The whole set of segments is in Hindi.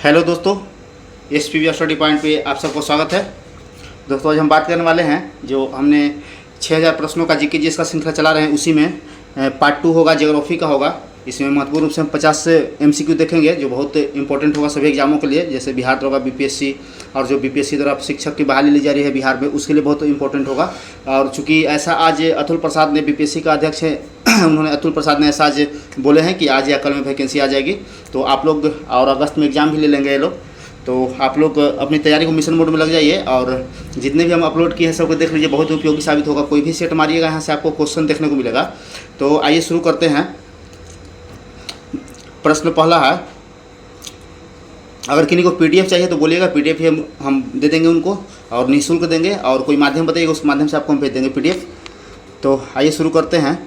हेलो दोस्तों, SPV स्टडी पॉइंट पे आप सबको स्वागत है। दोस्तों आज हम बात करने वाले हैं जो हमने 6000 प्रश्नों का जीके जीएस का श्रृंखला चला रहे हैं, उसी में पार्ट 2 होगा, ज्योग्राफी का होगा। इसमें महत्वपूर्ण रूप से हम 50 से MCQ देखेंगे जो बहुत इंपॉर्टेंट होगा सभी एग्जामों के लिए। जैसे बिहार होगा BPSC, और जो BPSC द्वारा शिक्षक की बहाली ली जा रही है बिहार में, उसके लिए बहुत इंपॉर्टेंट होगा। और चूँकि ऐसा आज अतुल प्रसाद ने, BPSC का अध्यक्ष है, उन्होंने अतुल प्रसाद ने ऐसा आज बोले हैं कि आज या कल में वैकेंसी आ जाएगी, तो आप लोग, और अगस्त में एग्ज़ाम भी ले लेंगे ये लोग, तो आप लोग अपनी तैयारी को मिशन मोड में लग जाइए। और जितने भी हम अपलोड किए हैं सबको देख लीजिए, बहुत उपयोगी साबित होगा। कोई भी सेट मारिएगा, यहाँ से आपको क्वेश्चन देखने को मिलेगा। तो आइए शुरू करते हैं। प्रश्न पहला है, अगर किसी को PDF चाहिए तो बोलिएगा, PDF ही हम दे देंगे उनको, और निःशुल्क देंगे। और कोई माध्यम बताइएगा, उस माध्यम से आपको हम भेज देंगे PDF। तो आइए शुरू करते हैं।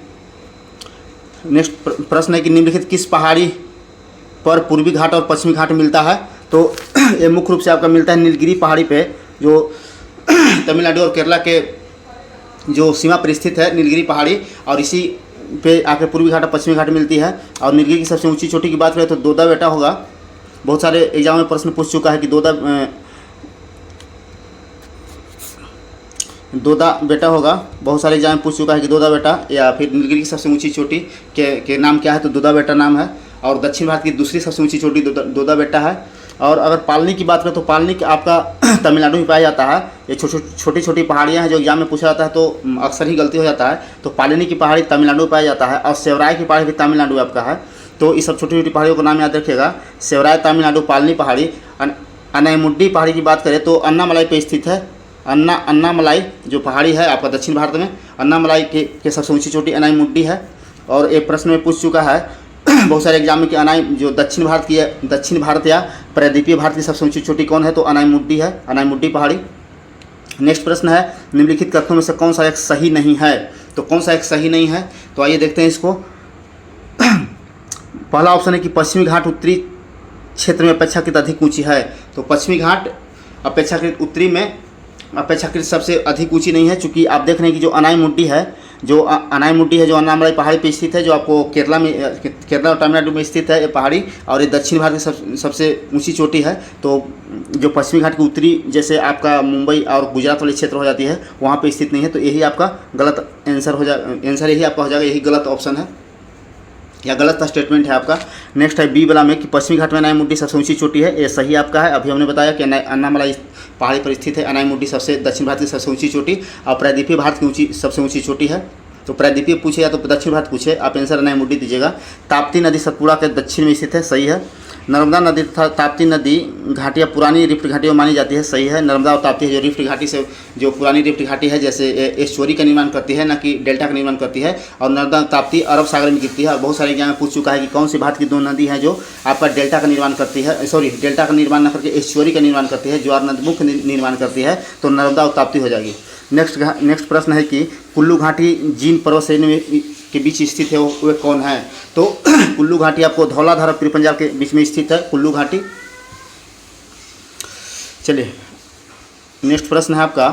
नेक्स्ट प्रश्न है कि निम्नलिखित किस पहाड़ी पर पूर्वी घाट और पश्चिमी घाट मिलता है? तो ये मुख्य रूप से आपका मिलता है नीलगिरी पहाड़ी पे, जो तमिलनाडु और केरला के जो सीमा पर स्थित है नीलगिरी पहाड़ी, और इसी पे आके पूर्वी घाट और पश्चिमी घाट मिलती है। और नीलगिरी की सबसे ऊंची चोटी की बात करें तो दोदा बेटा होगा। बहुत सारे एग्जाम में प्रश्न पूछ चुका है कि दोदा बेटा होगा। बहुत सारे एग्जाम में पूछ चुका है कि दोदा बेटा, या फिर नीलगिरी की सबसे ऊंची चोटी के नाम क्या है? तो दोदा बेटा नाम है। और दक्षिण भारत की दूसरी सबसे ऊंची चोटी दोदा बेटा है। और अगर पालनी की बात करें तो पालनी आपका तमिलनाडु में पाया जाता है। ये छोटी छोटी पहाड़ियाँ हैं जो एग्जाम में पूछा जाता है, तो अक्सर ही गलती हो जाता है। तो पालनी की पहाड़ी तमिलनाडु में पाया जाता है, और सेवराय की पहाड़ी भी तमिलनाडु में आपका है। तो इस सब छोटी छोटी पहाड़ियों का नाम याद रखिएगा, सेवराय तमिलनाडु, पालनी पहाड़ी। अनाईमुड्डी पहाड़ी की बात करें तो अन्नामलाई पे स्थित है। अन्नामलाई जो पहाड़ी है आपका दक्षिण भारत में, अन्नामलाई के सबसे ऊंची चोटी अनाईमुड्डी है। और एक प्रश्न में पूछ चुका है बहुत सारे एग्जाम में कि अनाई जो दक्षिण भारत की है, दक्षिण भारत या प्रायद्वीपीय भारत की सबसे ऊंची चोटी कौन है? तो अनाईमुड्डी है, अनाईमुड्डी पहाड़ी। नेक्स्ट प्रश्न है, निम्नलिखित कथनों में से कौन सा एक सही नहीं है? तो कौन सा एक सही नहीं है? तो आइए देखते हैं इसको। पहला ऑप्शन है कि पश्चिमी घाट उत्तरी क्षेत्र में अपेक्षाकृत अधिक ऊंची है। तो पश्चिमी घाट अपेक्षाकृत उत्तरी में अपेक्षाकृत सबसे अधिक ऊंची नहीं है, चूँकि आप देख रहे हैं कि जो अनाईमुड्डी है, जो अन्नामलाई पहाड़ी पे स्थित है, जो आपको केरला और तमिलनाडु में स्थित है ये पहाड़ी, और ये दक्षिण भारत की सबसे ऊंची चोटी है। तो जो पश्चिमी घाट की उत्तरी, जैसे आपका मुंबई और गुजरात वाले क्षेत्र हो जाती है, वहाँ पे स्थित नहीं है। तो यही आपका गलत आंसर हो जाएगा, आंसर यही आपका हो जाएगा, यही गलत ऑप्शन है या गलत स्टेटमेंट है आपका। नेक्स्ट है बी वाला में कि पश्चिमी घाट में अनाईमुड्डी सबसे ऊंची चोटी है, ये सही आपका है। अभी हमने बताया कि अन्नामलाई पहाड़ी पर स्थित है अनाईमुड्डी सबसे दक्षिण भारत की सबसे ऊंची चोटी, और प्रायद्वीपीय भारत की सबसे ऊंची चोटी है। तो प्रायद्वीपीय पूछे या तो दक्षिण भारत पूछे, आप आंसर अनाईमुड्डी दीजिएगा। ताप्ती नदी सतपुड़ा के दक्षिण में स्थित है, सही है। नर्मदा नदी तथा ताप्ती नदी घाटियाँ पुरानी रिफ्ट घाटियों मानी जाती है, सही है। नर्मदा और ताप्ती जो रिफ्ट घाटी से, जो पुरानी रिफ्ट घाटी है, जैसे एस्चुअरी का निर्माण करती है, ना कि डेल्टा का निर्माण करती है। और नर्मदा ताप्ती अरब सागर में गिरती है। और बहुत सारे एग्जाम में पूछ चुका है कि कौन सी भारत की 2 नदी हैं जो आपका डेल्टा का निर्माण करती है, डेल्टा का निर्माण न करके एस्चुअरी का निर्माण करती है, ज्वार नदी मुख्य निर्माण करती है। तो नर्मदा और ताप्ती हो जाएगी। नेक्स्ट प्रश्न है कि कुल्लू घाटी जीन पर्वत श्रेणी के बीच स्थित है, वो कौन है? तो कुल्लू घाटी आपको धौलाधार और पीर पंजाल के बीच में स्थित है कुल्लू घाटी। चलिए नेक्स्ट प्रश्न है आपका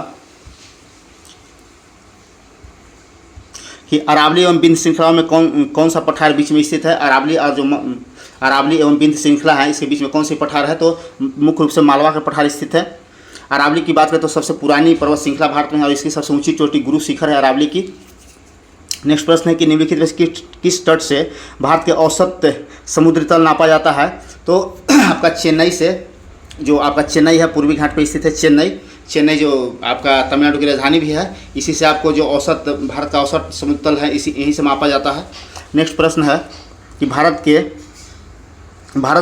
कि अरावली एवं बिंद श्रृंखला में कौन सा पठार बीच में स्थित है? अरावली एवं बिंद श्रृंखला है, इसके बीच में कौन सी पठार है? तो मुख्य रूप से मालवा का पठार स्थित है। अरावली की बात करें तो सबसे पुरानी पर्वत श्रृंखला भारत में है, और इसकी सबसे ऊंची चोटी गुरु शिखर है अरावली की। नेक्स्ट प्रश्न है कि निम्नलिखित में किस तट से भारत के औसत समुद्री तल नापा जाता है? तो आपका चेन्नई से, जो आपका चेन्नई है पूर्वी घाट पर स्थित है, चेन्नई जो आपका तमिलनाडु की राजधानी भी है, इसी से आपको जो औसत भारत का औसत समुद्र तल है यहीं से मापा जाता है। नेक्स्ट प्रश्न है कि भारत के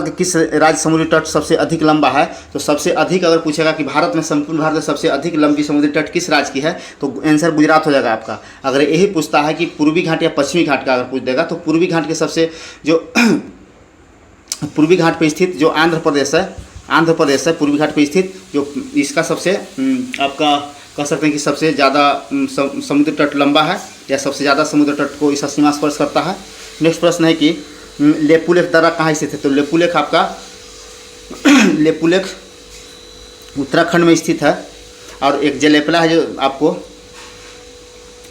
किस राज्य समुद्री तट सबसे अधिक लंबा है? तो सबसे अधिक अगर पूछेगा कि भारत में, संपूर्ण भारत में सबसे अधिक लंबी समुद्री तट किस राज्य की है, तो आंसर गुजरात हो जाएगा आपका। अगर यही पूछता है कि पूर्वी घाट या पश्चिमी घाट का अगर पूछ देगा, तो पूर्वी घाट के सबसे जो पूर्वी घाट पर स्थित जो आंध्र प्रदेश है पूर्वी घाट पर स्थित, जो इसका सबसे आपका कह सकते हैं कि सबसे ज़्यादा समुद्री तट लंबा है, या सबसे ज़्यादा समुद्र तट को इसका सीमा स्पर्श करता है। नेक्स्ट प्रश्न है कि लेपुलेख दर्रा कहाँ स्थित है? तो लेपुलेख उत्तराखंड में स्थित है। और एक जलेपला है जो आपको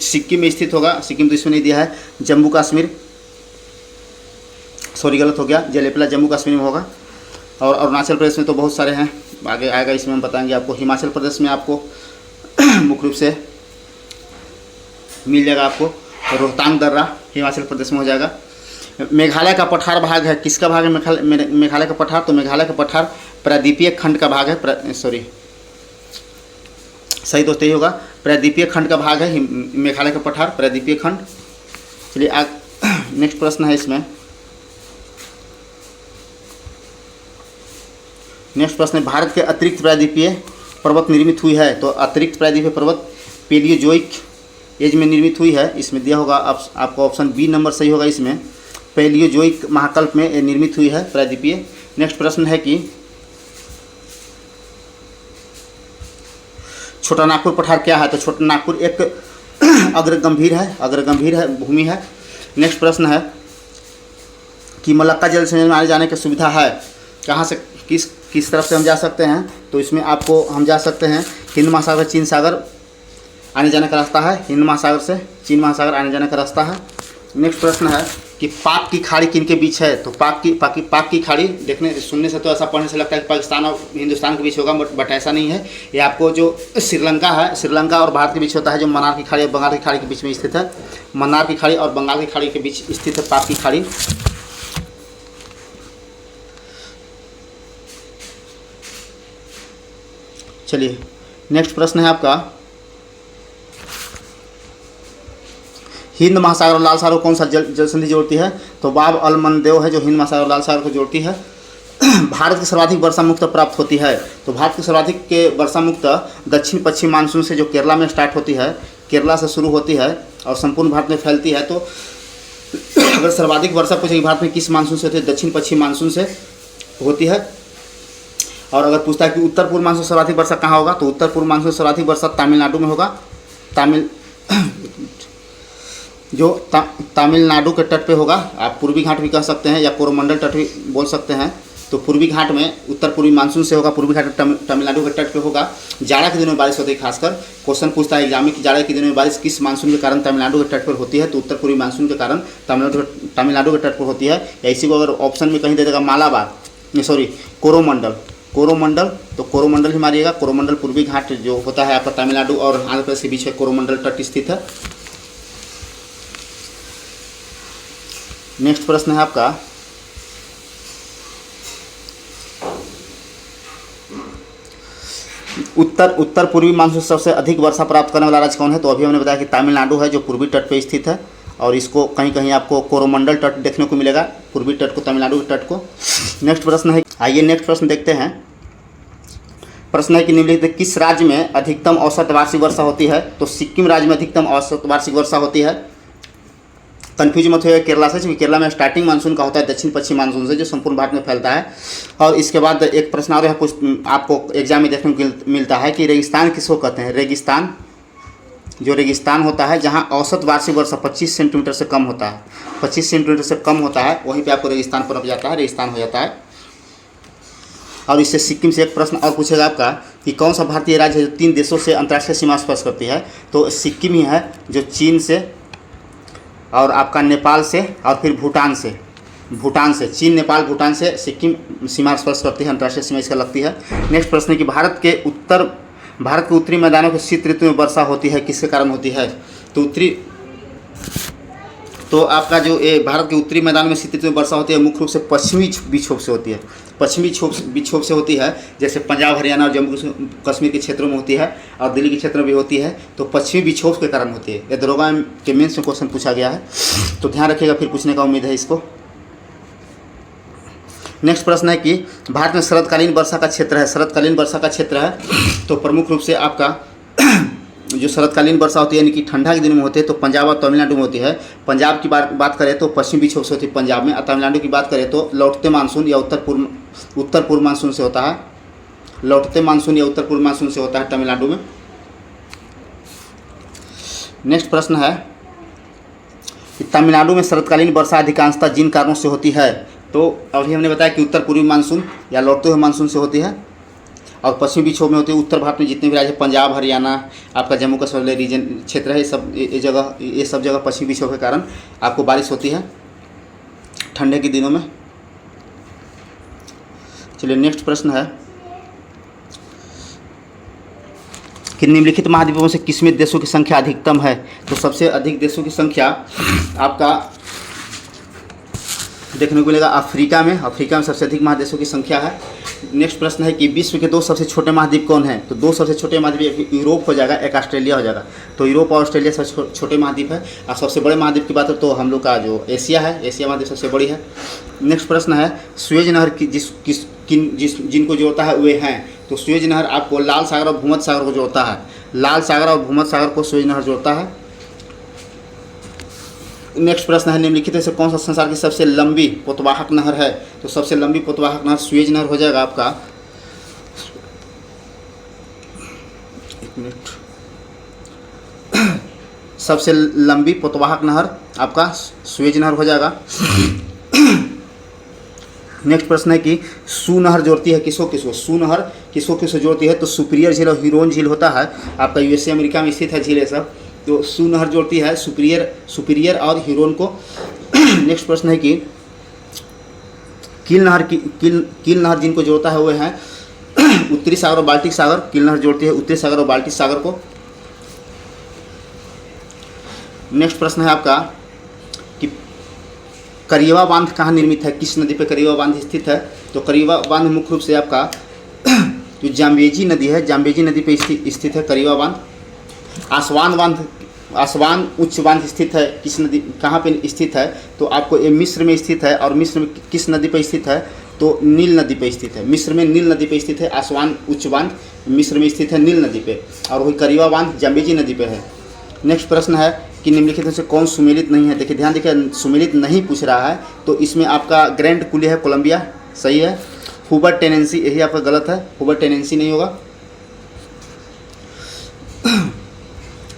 सिक्किम में स्थित होगा, सिक्किम तो इसमें नहीं दिया है, जम्मू कश्मीर, सॉरी गलत हो गया, जलेपला जम्मू कश्मीर में होगा। और अरुणाचल प्रदेश में तो बहुत सारे हैं, आगे आएगा इसमें हम बताएंगे आपको। हिमाचल प्रदेश में आपको मुख्य रूप से मिल जाएगा आपको रोहतांग दर्रा, हिमाचल प्रदेश में हो जाएगा। मेघालय का पठार भाग है, किसका भाग है मेघालय का पठार? तो मेघालय का पठार प्रायद्वीपीय खंड का भाग है, सही दोस्तों यही होगा, प्रायद्वीपीय खंड का भाग है मेघालय का पठार, प्रायद्वीपीय खंड। चलिए नेक्स्ट प्रश्न है इसमें, नेक्स्ट प्रश्न है भारत के अतिरिक्त प्रायद्वीपीय पर्वत निर्मित हुई है। तो अतिरिक्त प्रायद्वीपीय पर्वत पैलियोजोइक एज में निर्मित हुई है, इसमें दिया होगा आपका ऑप्शन बी नंबर सही होगा। इसमें पैलियोजोइक महाकल्प में निर्मित हुई है प्रायद्वीपीय। नेक्स्ट प्रश्न है कि छोटा नागपुर पठार क्या है? तो छोटा नागपुर एक अग्रगंभीर है भूमि है। नेक्स्ट प्रश्न है कि मलक्का जल संचय में आने जाने की सुविधा है, कहाँ से किस तरफ से हम जा सकते हैं? तो इसमें आपको हम जा सकते हैं हिंद महासागर चीन सागर आने जाने का रास्ता है, हिंद महासागर से चीन महासागर आने जाने का रास्ता है। नेक्स्ट प्रश्न है कि पाक की खाड़ी किन के बीच है? तो पाक की खाड़ी देखने सुनने से तो ऐसा पढ़ने से लगता है कि पाकिस्तान और हिंदुस्तान के बीच होगा, बट ऐसा नहीं है। ये आपको जो श्रीलंका है, श्रीलंका और भारत के बीच होता है, जो मन्नार की खाड़ी और बंगाल की खाड़ी के बीच में स्थित है। मन्नार की खाड़ी और बंगाल की खाड़ी के बीच स्थित है पाक की खाड़ी। चलिए नेक्स्ट प्रश्न है आपका, हिंद महासागर और लाल सागर को कौन सा जल संधि जोड़ती है? तो बाब अल मंदेव है जो हिंद महासागर और लाल सागर को जोड़ती है। भारत की सर्वाधिक वर्षा मुक्त प्राप्त होती है। तो भारत की सर्वाधिक के वर्षा मुक्त दक्षिण पश्चिम मानसून से जो केरला में स्टार्ट होती है, केरला से शुरू होती है और संपूर्ण भारत में फैलती है। तो अगर सर्वाधिक वर्षा पूछेगी भारत में किस मानसून से होती है? दक्षिण पश्चिम मानसून से होती है। और अगर पूछता है कि उत्तर पूर्व मानसून सर्वाधिक वर्षा कहाँ होगा? तो उत्तर पूर्व मानसून सर्वाधिक वर्षा तमिलनाडु में होगा। तमिलनाडु के तट पे होगा। आप पूर्वी घाट भी कह सकते हैं या कोरोमंडल तट भी बोल सकते हैं। तो पूर्वी घाट में उत्तर पूर्वी मानसून से होगा, पूर्वी घाट तमिलनाडु के तट पे होगा। जाड़ा के दिनों में बारिश होती है, खासकर क्वेश्चन पूछता है एग्जाम में कि जाड़ा के दिनों में बारिश किस मानसून के कारण तमिलनाडु के तट पर होती है? तो उत्तर पूर्वी मानसून के कारण तमिलनाडु के तट पर होती है। या इसी को अगर ऑप्शन में कहीं दे देगा कोरोमंडल, तो कोरोमंडल ही मारिएगा। कोरोमंडल पूर्वी घाट जो होता है आपका तमिलनाडु और आंध्र प्रदेश के बीच है, कोरोमंडल तट स्थित है। नेक्स्ट प्रश्न है आपका, उत्तर पूर्वी मानसून से सबसे अधिक वर्षा प्राप्त करने वाला राज्य कौन है? तो अभी हमने बताया कि तमिलनाडु है जो पूर्वी तट पे स्थित है, और इसको कहीं कहीं आपको कोरोमंडल तट देखने को मिलेगा, पूर्वी तट को, तमिलनाडु के तट को। नेक्स्ट प्रश्न है, आइए नेक्स्ट प्रश्न देखते हैं। प्रश्न है कि निम्नलिखित किस राज्य में अधिकतम औसत वार्षिक वर्षा होती है? तो सिक्किम राज्य में अधिकतम औसत वार्षिक वर्षा होती है। कन्फ्यूज मत होइए केरला से, क्योंकि केरला में स्टार्टिंग मानसून का होता है दक्षिण पश्चिम मानसून से, जो संपूर्ण भारत में फैलता है। और इसके बाद एक प्रश्न और आपको एग्जाम में देखने को मिलता है कि रेगिस्तान किसको कहते हैं? रेगिस्तान, जो रेगिस्तान होता है जहाँ औसत वार्षिक वर्षा 25 सेंटीमीटर से कम होता है, 25 सेंटीमीटर से कम होता है, वहीं पे आपको रेगिस्तान पनप जाता है, रेगिस्तान हो जाता है। और इससे सिक्किम से एक प्रश्न और पूछेगा आपका कि कौन सा भारतीय राज्य है जो 3 देशों से अंतर्राष्ट्रीय सीमा स्पर्श करती है? तो सिक्किम ही है जो चीन से और आपका नेपाल से और फिर भूटान से चीन, नेपाल, भूटान से सिक्किम सीमा स्पर्श करती है, अंतर्राष्ट्रीय सीमा इसका लगती है। नेक्स्ट प्रश्न है कि भारत के उत्तरी मैदानों के शीत ऋतु में वर्षा होती है, किसके कारण होती है? तो आपका जो भारत के उत्तरी मैदान में शीत ऋतु में वर्षा होती है मुख्य रूप से पश्चिमी विक्षोभ से होती है। पश्चिमी विक्षोभ से होती है, जैसे पंजाब, हरियाणा और जम्मू कश्मीर के क्षेत्रों में होती है और दिल्ली के क्षेत्र में भी होती है। तो पश्चिमी विक्षोभ के कारण होती है। ये दरोगा के मेंस में क्वेश्चन पूछा गया है, तो ध्यान रखिएगा, फिर पूछने का उम्मीद है इसको। नेक्स्ट प्रश्न है कि भारत में शरतकालीन वर्षा का क्षेत्र है, शरतकालीन वर्षा का क्षेत्र है तो प्रमुख रूप से आपका जो शरतकालीन वर्षा होती है यानी कि ठंडा के दिनों में होती है, तो पंजाब और तमिलनाडु में होती है। पंजाब की बात करें तो पश्चिमी विक्षोभ से होती है पंजाब में, और तमिलनाडु की बात करें तो लौटते मानसून या उत्तर पूर्व मानसून से होता है, लौटते मानसून या उत्तर पूर्व मानसून से होता है तमिलनाडु में। नेक्स्ट प्रश्न है कि तमिलनाडु में शरतकालीन वर्षा अधिकांशतः जिन कारणों से होती है? तो अभी हमने बताया कि उत्तर पूर्वी मानसून या लौटते हुए मानसून से होती है, और पश्चिमी विक्षोभ में होती है उत्तर भारत में जितने भी राज्य, पंजाब, हरियाणा, आपका जम्मू कश्मीर रीजन क्षेत्र है, ये सब जगह पश्चिमी विक्षोभ के कारण आपको बारिश होती है ठंडे के दिनों में। चलिए नेक्स्ट प्रश्न है कि निम्नलिखित महाद्वीपों से किसमें देशों की संख्या अधिकतम है। तो सबसे अधिक देशों की संख्या आपका देखने को मिलेगा अफ्रीका में। अफ्रीका में सबसे अधिक महादेशों की संख्या है। नेक्स्ट प्रश्न है कि विश्व के 2 सबसे छोटे महाद्वीप कौन हैं। तो 2 सबसे छोटे महाद्वीप, एक यूरोप हो जाएगा, एक ऑस्ट्रेलिया हो जाएगा। तो यूरोप और ऑस्ट्रेलिया सबसे छोटे महाद्वीप है। और सबसे बड़े महाद्वीप की बात है तो हम लोग का जो एशिया है, एशिया महाद्वीप सबसे बड़ी है। नेक्स्ट प्रश्न है सुएज नहर की जिनको जोड़ता है वे हैं। तो सुएज नहर आपको लाल सागर और भूमध्य सागर को जोड़ता है। लाल सागर और भूमध्य सागर को सुएज नहर जोड़ता है। नेक्स्ट प्रश्न है निम्नलिखित में से कौन सा संसार की सबसे लंबी पोतवाहक नहर है। तो सबसे लंबी पोतवाहक नहर सुएज नहर हो जाएगा आपका। एक मिनट, सबसे लंबी पोतवाहक नहर आपका सुएज नहर हो जाएगा। नेक्स्ट प्रश्न है कि सू नहर जोड़ती है किसको किसको। सू नहर किसको किसको जोड़ती है। तो सुपीरियर झील और ह्यूरोन झील होता है आपका, यूएसए अमेरिका में स्थित है झील है सब। तो सू नहर जोड़ती है सुपीरियर और ह्यूरोन को। नेक्स्ट प्रश्न है कि कील नहर जिनको जोड़ता है वे हैं उत्तरी सागर और बाल्टिक सागर। कील नहर जोड़ती है उत्तरी सागर और बाल्टिक सागर को। नेक्स्ट प्रश्न है आपका कि करिएवा बांध कहाँ निर्मित है, किस नदी पे करिएवा बांध स्थित है। तो करिएवा बांध मुख्य रूप से आपका जो जाम्बेजी नदी है, जाम्बेजी नदी पे स्थित है करिएवा बांध। आसवान उच्च बांध स्थित है किस नदी, कहाँ पे स्थित है। तो आपको ये मिस्र में स्थित है। और मिस्र में किस नदी पे स्थित है। तो नील नदी पे स्थित है। मिस्र में नील नदी पे स्थित है आसवान उच्च बांध, मिस्र में स्थित है नील नदी पे। और वही करिएवा बांध जाम्बेजी नदी पे है। नेक्स्ट प्रश्न है कि निम्नलिखित में से कौन सुमेलित नहीं है। देखिए ध्यान देखिए, सुमेलित नहीं पूछ रहा है। तो इसमें आपका ग्रैंड कुले है कोलंबिया, सही है। हुबर टेनेंसी यही आपका गलत है, हुबर टेनेंसी नहीं होगा।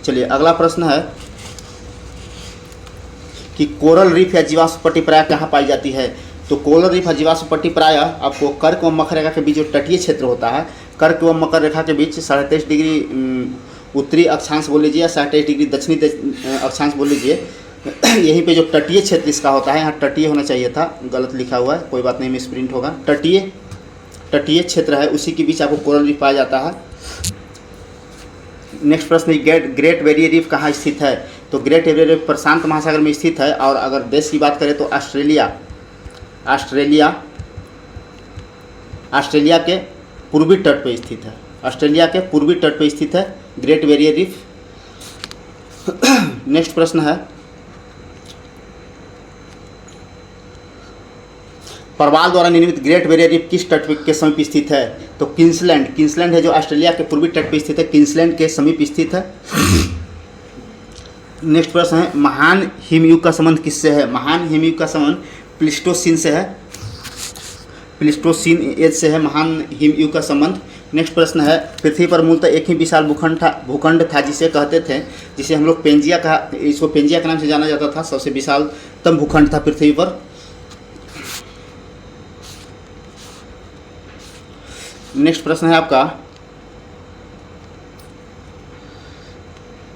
चलिए अगला प्रश्न है कि कोरल रीफ या जीवाश्म पट्टी प्रायः कहाँ पाई जाती है। तो कोरल रीफ या जीवाश्म पट्टी प्रायः आपको कर्क व मकर रेखा के बीच जो तटीय क्षेत्र होता है, कर्क व मकर रेखा के बीच 23.5 डिग्री उत्तरी अक्षांश बोल लीजिए या 23 डिग्री दक्षिणी अक्षांश बोल लीजिए, यहीं पे जो तटीय क्षेत्र इसका होता है, यहाँ तटीय होना चाहिए था, गलत लिखा हुआ है, कोई बात नहीं, मिस प्रिंट होगा। तटीय क्षेत्र है, उसी के बीच आपको कोरल रीफ पाया जाता है। नेक्स्ट प्रश्न है ग्रेट बैरियर रीफ कहाँ स्थित है। तो ग्रेट बैरियर रीफ प्रशांत महासागर में स्थित है। और अगर देश की बात करें तो ऑस्ट्रेलिया के पूर्वी तट पर स्थित है। ऑस्ट्रेलिया के पूर्वी तट पर स्थित है ग्रेट बैरियर रीफ। नेक्स्ट प्रश्न है प्रवाल द्वारा निर्मित ग्रेट बैरियर रीफ किस तट के समीप स्थित है। तो क्वींसलैंड है जो ऑस्ट्रेलिया के पूर्वी तट पर स्थित है, क्वींसलैंड के समीप स्थित है। नेक्स्ट प्रश्न है महान हिमयुग का संबंध किससे है। महान हिमयुग का संबंध प्लीस्टोसीन से है, प्लीस्टोसीन एज से है महान हिमयुग का संबंध। नेक्स्ट प्रश्न है पृथ्वी पर मूलतः एक ही विशाल भूखंड था जिसे कहते थे, जिसे हम लोग पेंजिया का, इसको पेंजिया के नाम से जाना जाता था। सबसे विशालतम भूखंड था पृथ्वी पर। नेक्स्ट प्रश्न है आपका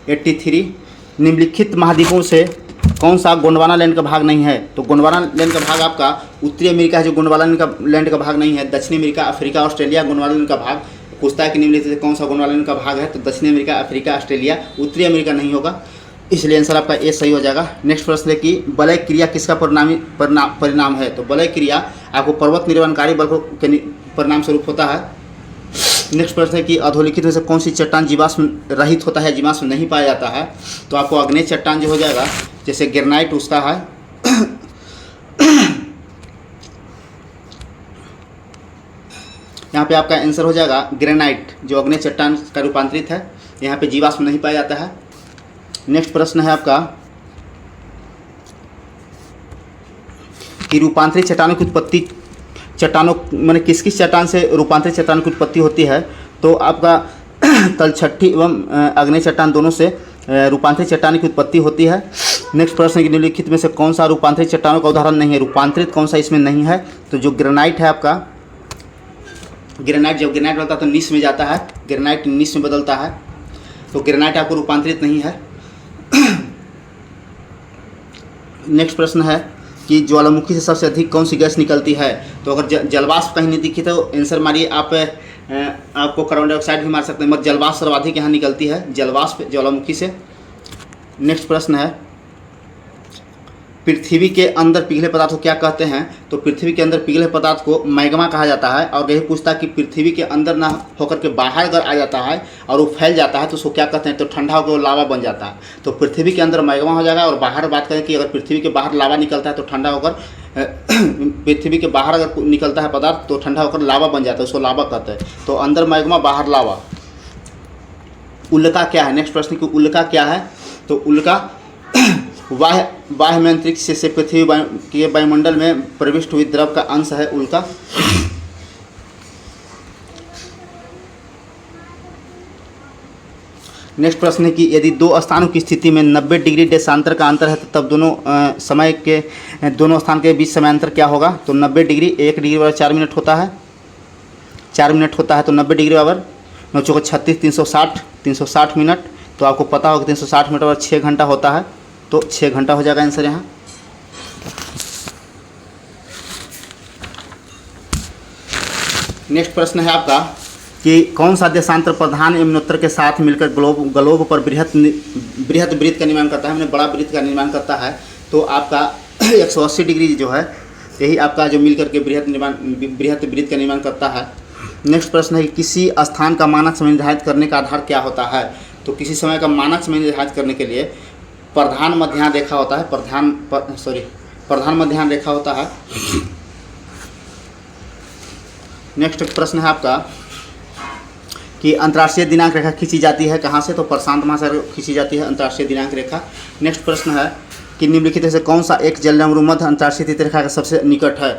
83 निम्नलिखित महाद्वीपों से कौन सा गोंडवाना लैंड का भाग नहीं है। तो गोंडवाना लैंड का भाग आपका उत्तरी अमेरिका है जो गोंडवाना लैंड का भाग नहीं है। दक्षिणी America, Africa, Australia Gondwana land का भाग। पूछता है कि निम्नलिखित से कौन सा गोंडवाना लैंड का भाग है। तो दक्षिणी अमेरिका, अफ्रीका, ऑस्ट्रेलिया, उत्तरी अमेरिका नहीं होगा, इसलिए आंसर आपका ए सही हो जाएगा। नेक्स्ट प्रश्न है कि वलय क्रिया किसका परिणाम है। तो वलय क्रिया आपको पर्वत निर्माणकारी बल के परिणाम स्वरूप होता है। नेक्स्ट प्रश्न है कि अधोलिखित में से कौन सी चट्टान जीवाश्म रहित होता है, जीवाश्म नहीं पाया जाता है। तो आपको अग्नेय चट्टान जो हो जाएगा, जैसे ग्रेनाइट उसका है। यहाँ पे आपका आंसर हो जाएगा ग्रेनाइट, जो अग्नेय चट्टान का रूपांतरित है, यहाँ पे जीवाश्म नहीं पाया जाता है। नेक्स्ट प्रश्न है आपका कि रूपांतरित चट्टानों की उत्पत्ति, चट्टानों माने किस किस चट्टान से रूपांतरित चट्टान की उत्पत्ति होती है। तो आपका तलछट्टी एवं अग्नेय चट्टान दोनों से रूपांतरित चट्टान की उत्पत्ति होती है। नेक्स्ट प्रश्न निम्नलिखित में से कौन सा रूपांतरित चट्टानों का उदाहरण नहीं है। रूपांतरित कौन सा इसमें नहीं है। तो जो ग्रेनाइट है आपका, ग्रेनाइट जब ग्रेनाइट बदलता है तो निस में जाता है, ग्रेनाइट निस में बदलता है, तो ग्रेनाइट आपको रूपांतरित नहीं है। नेक्स्ट प्रश्न है कि ज्वालामुखी से सबसे अधिक कौन सी गैस निकलती है। तो अगर जलवाष्प कहीं नहीं दिखी तो आंसर मारिए आप। आपको कार्बन डाइऑक्साइड भी मार सकते हैं, मगर जलवाष्प सर्वाधिक यहाँ निकलती है, जलवाष्प ज्वालामुखी से। नेक्स्ट प्रश्न है, पृथ्वी के अंदर पिघले पदार्थ को क्या कहते हैं। तो पृथ्वी के अंदर पिघले पदार्थ को मैग्मा कहा जाता है। और यही पूछता है कि पृथ्वी के अंदर ना होकर के बाहर अगर आ जाता है और वो फैल जाता है तो उसको क्या कहते हैं। तो ठंडा होकर वो लावा बन जाता है। तो पृथ्वी के अंदर मैग्मा हो जाएगा। और बाहर बात करें कि अगर पृथ्वी के बाहर लावा निकलता है तो ठंडा होकर पृथ्वी के बाहर अगर निकलता है पदार्थ तो ठंडा होकर लावा बन जाता है, उसको लावा कहते हैं। तो अंदर मैग्मा बाहर लावा। उल्का क्या है। नेक्स्ट प्रश्न कि उल्का क्या है। तो उल्का वाह्य में अंतरिक्ष से पृथ्वी के वायुमंडल में प्रविष्ट हुई द्रव का अंश है उल्का। नेक्स्ट प्रश्न है कि यदि दो स्थानों की स्थिति में 90 डिग्री देशांतर का अंतर है तो तब दोनों स्थान के बीच समयांतर क्या होगा। तो 90 डिग्री, 1 डिग्री बराबर 4 मिनट होता है, 4 मिनट होता है। तो 90 डिग्री बराबर 9 चौको 36, 360 मिनट। तो आपको पता होगा 360 मिनट बराबर 6 घंटा होता है। तो 6 घंटा हो जाएगा आंसर यहाँ। नेक्स्ट प्रश्न है आपका कि कौन सा देशांतर प्रधान यमुनोत्तर के साथ मिलकर ग्लोब पर बृहत वृत्त का निर्माण करता है, मैंने बड़ा वृत्त का निर्माण करता है। तो आपका 180 डिग्री जो है यही आपका जो मिलकर के बृहत वृत्त का निर्माण करता है। नेक्स्ट प्रश्न है कि किसी स्थान का मानक समय निर्धारित करने का आधार क्या होता है। तो किसी समय का मानक समय निर्धारित करने के लिए प्रधान मध्याह्न रेखा होता है, प्रधान मध्याह्न रेखा होता है। नेक्स्ट प्रश्न है आपका कि अंतर्राष्ट्रीय दिनांक रेखा खींची जाती है कहाँ से। तो प्रशांत महासागर खींची जाती है अंतर्राष्ट्रीय दिनांक रेखा। नेक्स्ट प्रश्न है कि निम्नलिखित में से कौन सा एक जलडमरू मध्य अंतर्राष्ट्रीय तिथि रेखा के सबसे निकट है।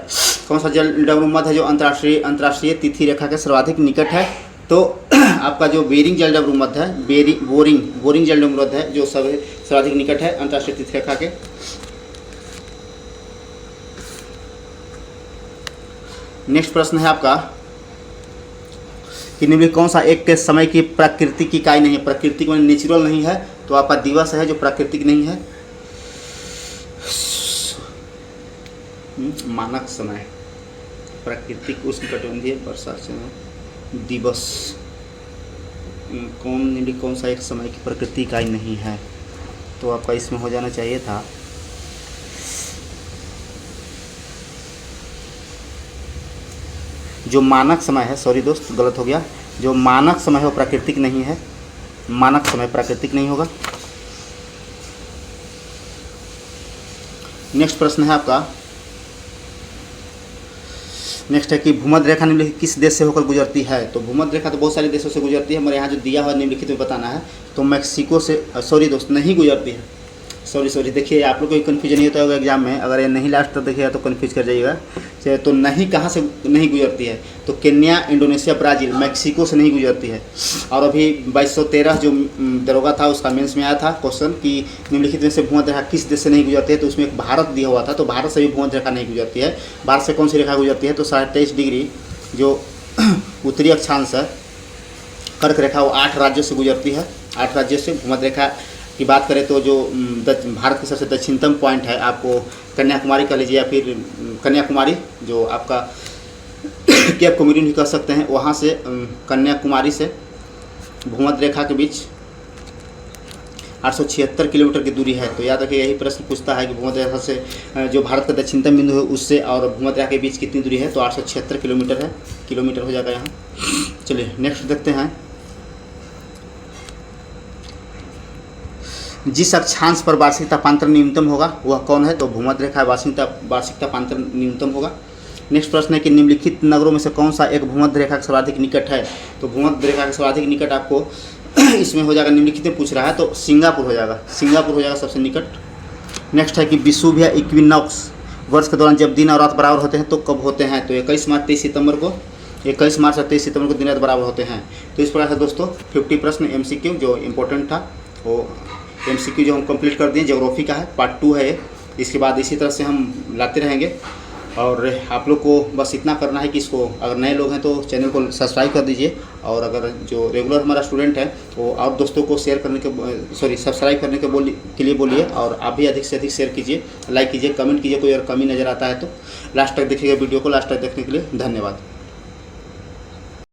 कौन सा जलडमरू मध्य है जो अंतर्राष्ट्रीय तिथि रेखा के सर्वाधिक निकट है। तो आपका जो बेरिंग जलडमरू मध्य है, बोरिंग जलडमरू मध्य है जो सर्वाधिक निकट है अंतर्राष्ट्रीय तिथि रेखा के। नेक्स्ट प्रश्न है आपका कि निम्नलिखित कौन सा एक के समय की प्राकृतिक इकाई नहीं है। प्राकृतिक में नेचुरल नहीं है तो आपका दिवस है जो प्राकृतिक नहीं है। मानक समय, प्राकृतिक उष्णकटिबंधीय वर्षा समय दिवस। कौन सा एक समय की प्राकृतिक इकाई नहीं है। तो आपका इसमें हो जाना चाहिए था जो मानक समय है। सॉरी दोस्त, गलत हो गया। जो मानक समय है वो प्राकृतिक नहीं है, मानक समय प्राकृतिक नहीं होगा। नेक्स्ट प्रश्न है आपका, नेक्स्ट है कि भूमध्य रेखा निम्नलिखित किस देश से होकर गुजरती है। तो भूमध्य रेखा तो बहुत सारे देशों से गुजरती है, हमारे यहाँ जो दिया हुआ निम्नलिखित में बताना है। तो मैक्सिको से, सॉरी दोस्त, नहीं गुजरती है। सॉरी देखिए, आप लोग को कन्फ्यूजन नहीं होता होगा एग्जाम में, अगर ये नहीं लास्ट तक देखिएगा तो कन्फ्यूज कर जाइएगा। तो नहीं कहाँ से नहीं गुजरती है। तो केन्या, इंडोनेशिया, ब्राज़ील, मैक्सिको से नहीं गुजरती है। और अभी 2213 जो दरोगा था उसका मेंस में आया था क्वेश्चन कि निम्नलिखित में से भूमध्य रेखा किस देश से नहीं गुजरती है। तो उसमें एक भारत दिया हुआ था, तो भारत से भी भूमध्य रेखा नहीं गुजरती है। भारत से कौन सी रेखा गुजरती है। तो 23.5 डिग्री जो उत्तरी अक्षांश है कर्क रेखा, वो 8 राज्यों से गुजरती है। 8 राज्यों से भूमध्य रेखा की बात करें तो जो भारत के सबसे दक्षिणतम पॉइंट है, आपको कन्याकुमारी कह लीजिए या फिर कन्याकुमारी जो आपका केप कोमोरिन भी कह सकते हैं, वहाँ से कन्याकुमारी से भूमध्य रेखा के बीच 876 किलोमीटर की दूरी है। तो याद रखिए, यही प्रश्न पूछता है कि भूमध्य रेखा से जो भारत का दक्षिणतम बिंदु है उससे और भूमध्य रेखा के बीच कितनी दूरी है। तो 876 किलोमीटर है, किलोमीटर हो जाएगा यहाँ। चलिए नेक्स्ट देखते हैं, जिस अक्षांश पर वार्षिक तापांतर न्यूनतम होगा वह कौन है। तो भूमध्य रेखा वार्षिक तापांतर न्यूनतम होगा। नेक्स्ट प्रश्न है कि निम्नलिखित नगरों में से कौन सा एक भूमध्य रेखा के सर्वाधिक निकट है। तो भूमध्य रेखा के सर्वाधिक निकट आपको इसमें हो जाएगा, निम्नलिखित में पूछ रहा है तो सिंगापुर हो जाएगा, सिंगापुर हो जाएगा सबसे निकट। नेक्स्ट है कि विषुव या इक्विनॉक्स वर्ष के दौरान जब दिन और रात बराबर होते हैं तो कब होते हैं। तो 21 मार्च 23 सितंबर को, 21 मार्च और 23 सितंबर को दिन रात बराबर होते हैं। तो इस प्रकार से दोस्तों 50 प्रश्न MCQ जो इम्पोर्टेंट था वो MCQ जो हम कंप्लीट कर दिए। ज्योग्राफी का है, पार्ट 2 है। इसके बाद इसी तरह से हम लाते रहेंगे। और आप लोग को बस इतना करना है कि इसको, अगर नए लोग हैं तो चैनल को सब्सक्राइब कर दीजिए, और अगर जो रेगुलर हमारा स्टूडेंट है वो और दोस्तों को शेयर करने के सब्सक्राइब करने के लिए बोलिए, और आप भी अधिक से अधिक शेयर कीजिए, लाइक कीजिए, कमेंट कीजिए, कोई अगर कमी नज़र आता है तो। लास्ट तक देखिएगा वीडियो को, लास्ट तक देखने के लिए धन्यवाद।